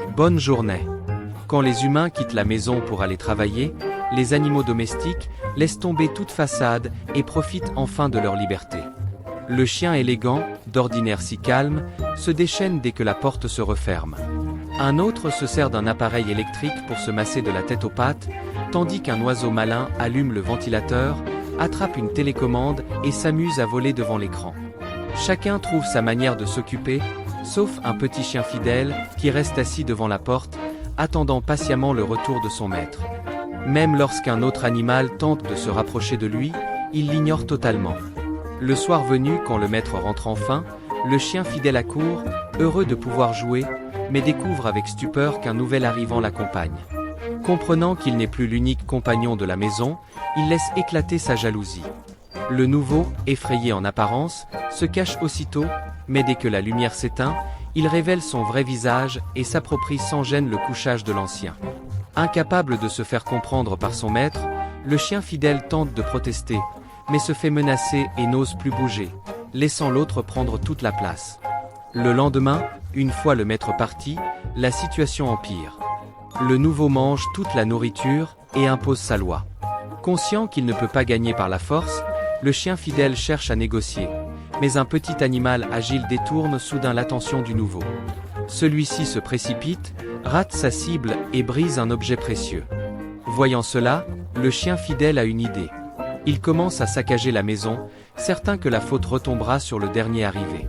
Bonne journée. Quand les humains quittent la maison pour aller travailler, les animaux domestiques laissent tomber toute façade et profitent enfin de leur liberté. Le chien élégant, d'ordinaire si calme, se déchaîne dès que la porte se referme. Un autre se sert d'un appareil électrique pour se masser de la tête aux pattes, tandis qu'un oiseau malin allume le ventilateur, attrape une télécommande et s'amuse à voler devant l'écran. Chacun trouve sa manière de s'occuper, sauf un petit chien fidèle qui reste assis devant la porte, attendant patiemment le retour de son maître. Même lorsqu'un autre animal tente de se rapprocher de lui, il l'ignore totalement. Le soir venu, quand le maître rentre enfin, le chien fidèle accourt, heureux de pouvoir jouer, mais découvre avec stupeur qu'un nouvel arrivant l'accompagne. Comprenant qu'il n'est plus l'unique compagnon de la maison, il laisse éclater sa jalousie. Le nouveau, effrayé en apparence, se cache aussitôt, mais dès que la lumière s'éteint, il révèle son vrai visage et s'approprie sans gêne le couchage de l'ancien. Incapable de se faire comprendre par son maître, le chien fidèle tente de protester, mais se fait menacer et n'ose plus bouger, laissant l'autre prendre toute la place. Le lendemain, une fois le maître parti, la situation empire. Le nouveau mange toute la nourriture et impose sa loi. Conscient qu'il ne peut pas gagner par la force, le chien fidèle cherche à négocier, mais un petit animal agile détourne soudain l'attention du nouveau. Celui-ci se précipite, rate sa cible et brise un objet précieux. Voyant cela, le chien fidèle a une idée. Il commence à saccager la maison, certain que la faute retombera sur le dernier arrivé.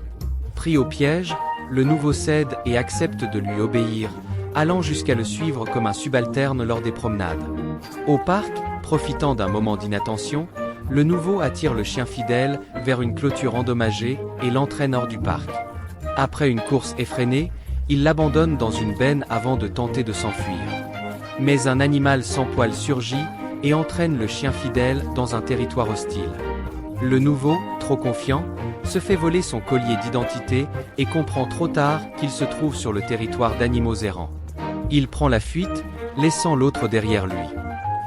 Pris au piège, le nouveau cède et accepte de lui obéir, allant jusqu'à le suivre comme un subalterne lors des promenades. Au parc, profitant d'un moment d'inattention, le nouveau attire le chien fidèle vers une clôture endommagée et l'entraîne hors du parc. Après une course effrénée, il l'abandonne dans une benne avant de tenter de s'enfuir. Mais un animal sans poil surgit et entraîne le chien fidèle dans un territoire hostile. Le nouveau, trop confiant, se fait voler son collier d'identité et comprend trop tard qu'il se trouve sur le territoire d'animaux errants. Il prend la fuite, laissant l'autre derrière lui.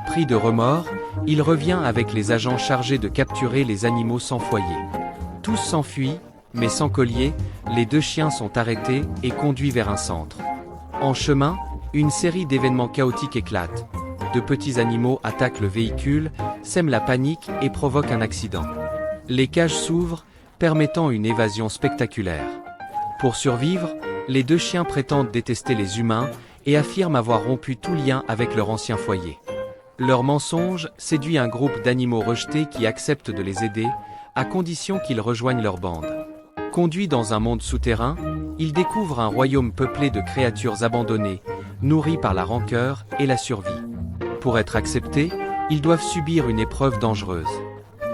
Pris de remords, il revient avec les agents chargés de capturer les animaux sans foyer. Tous s'enfuient, mais sans collier, les deux chiens sont arrêtés et conduits vers un centre. En chemin, une série d'événements chaotiques éclate. De petits animaux attaquent le véhicule, sèment la panique et provoquent un accident. Les cages s'ouvrent, permettant une évasion spectaculaire. Pour survivre, les deux chiens prétendent détester les humains et affirment avoir rompu tout lien avec leur ancien foyer. Leur mensonge séduit un groupe d'animaux rejetés qui acceptent de les aider, à condition qu'ils rejoignent leur bande. Conduits dans un monde souterrain, ils découvrent un royaume peuplé de créatures abandonnées, nourries par la rancœur et la survie. Pour être acceptés, ils doivent subir une épreuve dangereuse.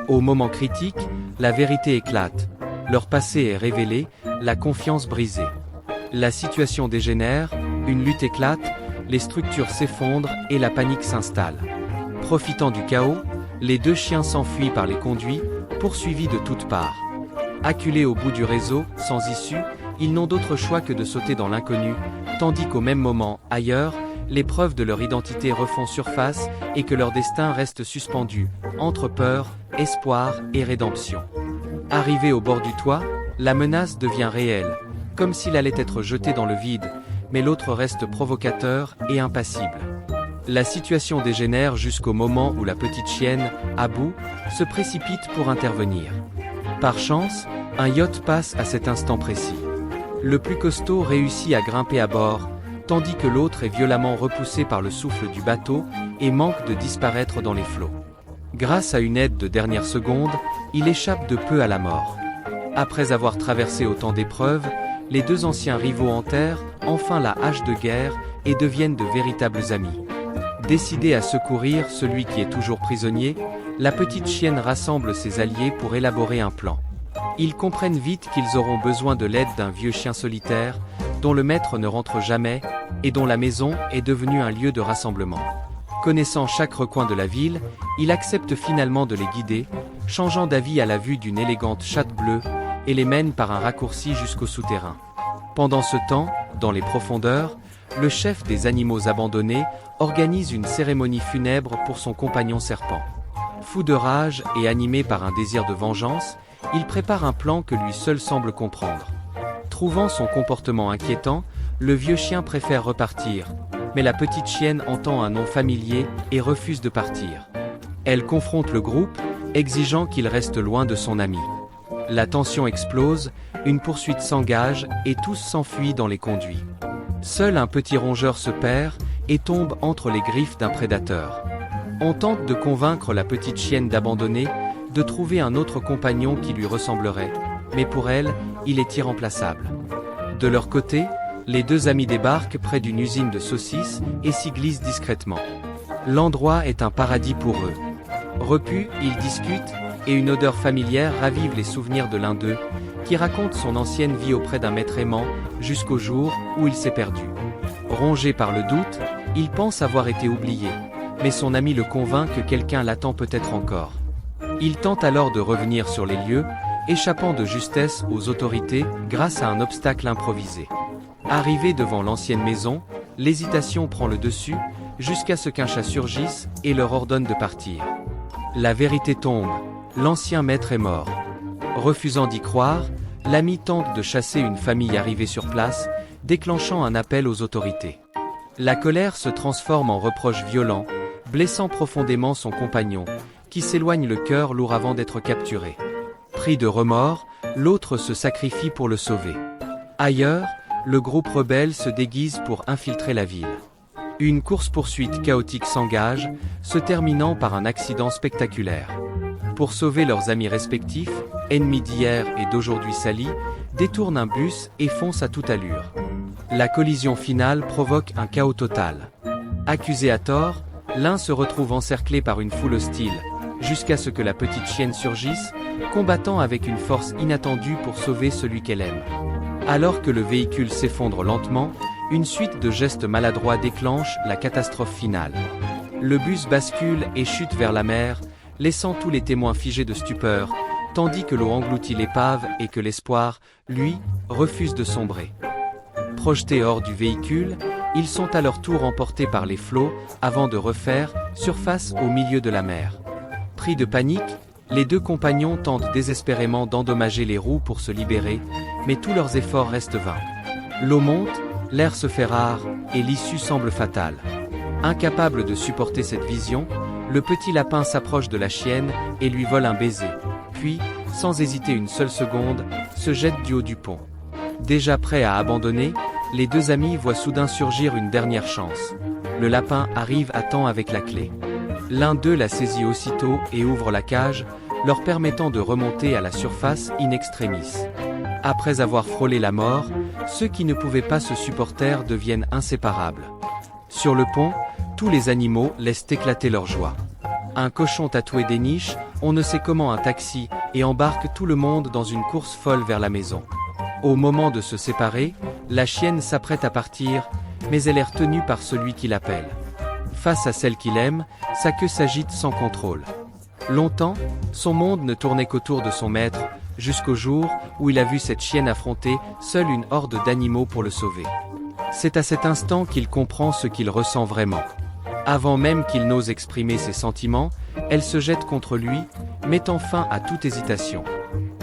Au moment critique, la vérité éclate, leur passé est révélé, la confiance brisée. La situation dégénère, une lutte éclate, les structures s'effondrent et la panique s'installe. Profitant du chaos, les deux chiens s'enfuient par les conduits, poursuivis de toutes parts. Acculés au bout du réseau, sans issue, ils n'ont d'autre choix que de sauter dans l'inconnu, tandis qu'au même moment, ailleurs, les preuves de leur identité refont surface et que leur destin reste suspendu, entre peur, espoir et rédemption. Arrivé au bord du toit, la menace devient réelle, comme s'il allait être jeté dans le vide, mais l'autre reste provocateur et impassible. La situation dégénère jusqu'au moment où la petite chienne, à bout, se précipite pour intervenir. Par chance, un yacht passe à cet instant précis. Le plus costaud réussit à grimper à bord, tandis que l'autre est violemment repoussé par le souffle du bateau et manque de disparaître dans les flots. Grâce à une aide de dernière seconde, il échappe de peu à la mort. Après avoir traversé autant d'épreuves, les deux anciens rivaux enterrent enfin la hache de guerre et deviennent de véritables amis. Décidée à secourir celui qui est toujours prisonnier, la petite chienne rassemble ses alliés pour élaborer un plan. Ils comprennent vite qu'ils auront besoin de l'aide d'un vieux chien solitaire, dont le maître ne rentre jamais, et dont la maison est devenue un lieu de rassemblement. Connaissant chaque recoin de la ville, il accepte finalement de les guider, changeant d'avis à la vue d'une élégante chatte bleue, et les mène par un raccourci jusqu'au souterrain. Pendant ce temps, dans les profondeurs, le chef des animaux abandonnés organise une cérémonie funèbre pour son compagnon serpent. Fou de rage et animé par un désir de vengeance, il prépare un plan que lui seul semble comprendre. Trouvant son comportement inquiétant, le vieux chien préfère repartir, mais la petite chienne entend un nom familier et refuse de partir. Elle confronte le groupe, exigeant qu'il reste loin de son ami. La tension explose, une poursuite s'engage et tous s'enfuient dans les conduits. Seul un petit rongeur se perd et tombe entre les griffes d'un prédateur. On tente de convaincre la petite chienne d'abandonner, de trouver un autre compagnon qui lui ressemblerait, mais pour elle, il est irremplaçable. De leur côté, les deux amis débarquent près d'une usine de saucisses et s'y glissent discrètement. L'endroit est un paradis pour eux. Repus, ils discutent, et une odeur familière ravive les souvenirs de l'un d'eux, qui raconte son ancienne vie auprès d'un maître aimant, jusqu'au jour où il s'est perdu. Rongé par le doute, il pense avoir été oublié, mais son ami le convainc que quelqu'un l'attend peut-être encore. Il tente alors de revenir sur les lieux, échappant de justesse aux autorités grâce à un obstacle improvisé. Arrivé devant l'ancienne maison, l'hésitation prend le dessus, jusqu'à ce qu'un chat surgisse et leur ordonne de partir. La vérité tombe, l'ancien maître est mort. Refusant d'y croire, l'ami tente de chasser une famille arrivée sur place, déclenchant un appel aux autorités. La colère se transforme en reproches violents, blessant profondément son compagnon, qui s'éloigne le cœur lourd avant d'être capturé. Pris de remords, l'autre se sacrifie pour le sauver. Ailleurs, le groupe rebelle se déguise pour infiltrer la ville. Une course-poursuite chaotique s'engage, se terminant par un accident spectaculaire. Pour sauver leurs amis respectifs, ennemis d'hier et d'aujourd'hui salis, détournent un bus et foncent à toute allure. La collision finale provoque un chaos total. Accusé à tort, l'un se retrouve encerclé par une foule hostile, jusqu'à ce que la petite chienne surgisse, combattant avec une force inattendue pour sauver celui qu'elle aime. Alors que le véhicule s'effondre lentement, une suite de gestes maladroits déclenche la catastrophe finale. Le bus bascule et chute vers la mer, laissant tous les témoins figés de stupeur, tandis que l'eau engloutit l'épave et que l'espoir, lui, refuse de sombrer. Projetés hors du véhicule, ils sont à leur tour emportés par les flots, avant de refaire surface au milieu de la mer. Pris de panique, les deux compagnons tentent désespérément d'endommager les roues pour se libérer, mais tous leurs efforts restent vains. L'eau monte, l'air se fait rare, et l'issue semble fatale. Incapable de supporter cette vision, le petit lapin s'approche de la chienne et lui vole un baiser, puis, sans hésiter une seule seconde, se jette du haut du pont. Déjà prêt à abandonner, les deux amis voient soudain surgir une dernière chance. Le lapin arrive à temps avec la clé. L'un d'eux la saisit aussitôt et ouvre la cage, leur permettant de remonter à la surface in extremis. Après avoir frôlé la mort, ceux qui ne pouvaient pas se supporter deviennent inséparables. Sur le pont, tous les animaux laissent éclater leur joie. Un cochon tatoué déniche, on ne sait comment un taxi, et embarque tout le monde dans une course folle vers la maison. Au moment de se séparer, la chienne s'apprête à partir, mais elle est retenue par celui qui l'appelle. Face à celle qu'il aime, sa queue s'agite sans contrôle. Longtemps, son monde ne tournait qu'autour de son maître, jusqu'au jour où il a vu cette chienne affronter seule une horde d'animaux pour le sauver. C'est à cet instant qu'il comprend ce qu'il ressent vraiment. Avant même qu'il n'ose exprimer ses sentiments, elle se jette contre lui, mettant fin à toute hésitation.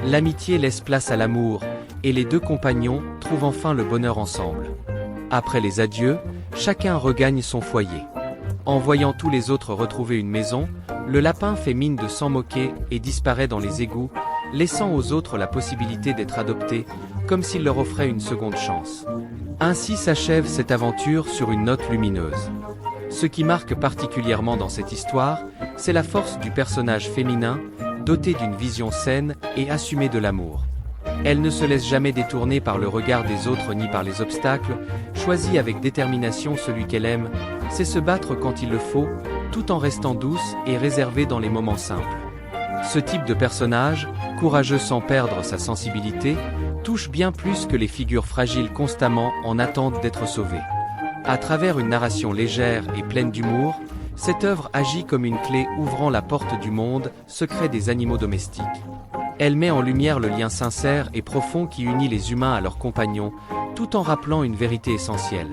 L'amitié laisse place à l'amour, et les deux compagnons trouvent enfin le bonheur ensemble. Après les adieux, chacun regagne son foyer. En voyant tous les autres retrouver une maison, le lapin fait mine de s'en moquer et disparaît dans les égouts, laissant aux autres la possibilité d'être adoptés, comme s'il leur offrait une seconde chance. Ainsi s'achève cette aventure sur une note lumineuse. Ce qui marque particulièrement dans cette histoire, c'est la force du personnage féminin, doté d'une vision saine et assumée de l'amour. Elle ne se laisse jamais détourner par le regard des autres ni par les obstacles, choisit avec détermination celui qu'elle aime, c'est se battre quand il le faut, tout en restant douce et réservée dans les moments simples. Ce type de personnage, courageux sans perdre sa sensibilité, touche bien plus que les figures fragiles constamment en attente d'être sauvées. À travers une narration légère et pleine d'humour, cette œuvre agit comme une clé ouvrant la porte du monde secret des animaux domestiques. Elle met en lumière le lien sincère et profond qui unit les humains à leurs compagnons, tout en rappelant une vérité essentielle.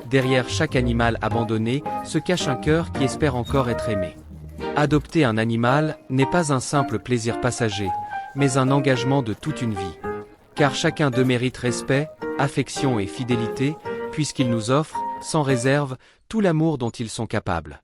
Derrière chaque animal abandonné se cache un cœur qui espère encore être aimé. Adopter un animal n'est pas un simple plaisir passager, mais un engagement de toute une vie. Car chacun d'eux mérite respect, affection et fidélité, puisqu'ils nous offrent, sans réserve, tout l'amour dont ils sont capables.